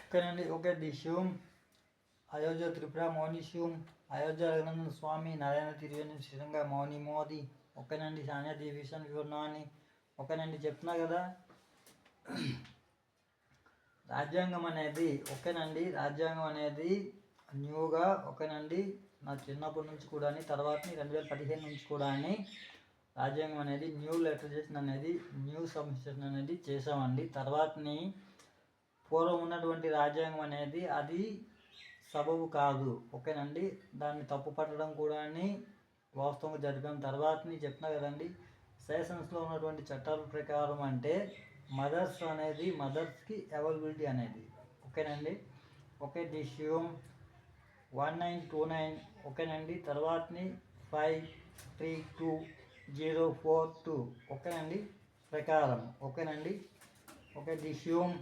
ఓకేనండి. ఓకే దిశ్యూమ్ అయోధ్య త్రిపుర మౌనిష్యూమ్ అయోధ్య రఘునందన స్వామి నారాయణ తిరువేణి శ్రీరంగ మౌని మోదీ. ఓకేనండి. సానియా దేవిషన్ వివరణాన్ని ఓకేనండి చెప్తున్నా కదా. రాజ్యాంగం అనేది ఓకేనండి, రాజ్యాంగం అనేది న్యూగా ఓకేనండి నా చిన్నప్పటి నుంచి కూడా తర్వాత 2015 నుంచి కూడా రాజ్యాంగం అనేది న్యూ లెటరైజేషన్ అనేది న్యూ సబ్మిషన్ అనేది చేసామండి. తర్వాతని పూర్వం ఉన్నటువంటి రాజ్యాంగం అనేది అది సబబు కాదు ఓకేనండి. దాన్ని తప్పు పట్టడం కూడా వాస్తవంగా జరిపిన తర్వాతని చెప్తున్నా కదండి. సెషన్స్లో ఉన్నటువంటి చట్టాల ప్రకారం అంటే మదర్స్కి అవైలబిలిటీ అనేది ఓకేనండి. ఓకే డిష్యూమ్ 1929 ఓకేనండి. తర్వాతని 532042 ఓకేనండి ప్రకారం ఓకేనండి. ఓకే డిష్యూమ్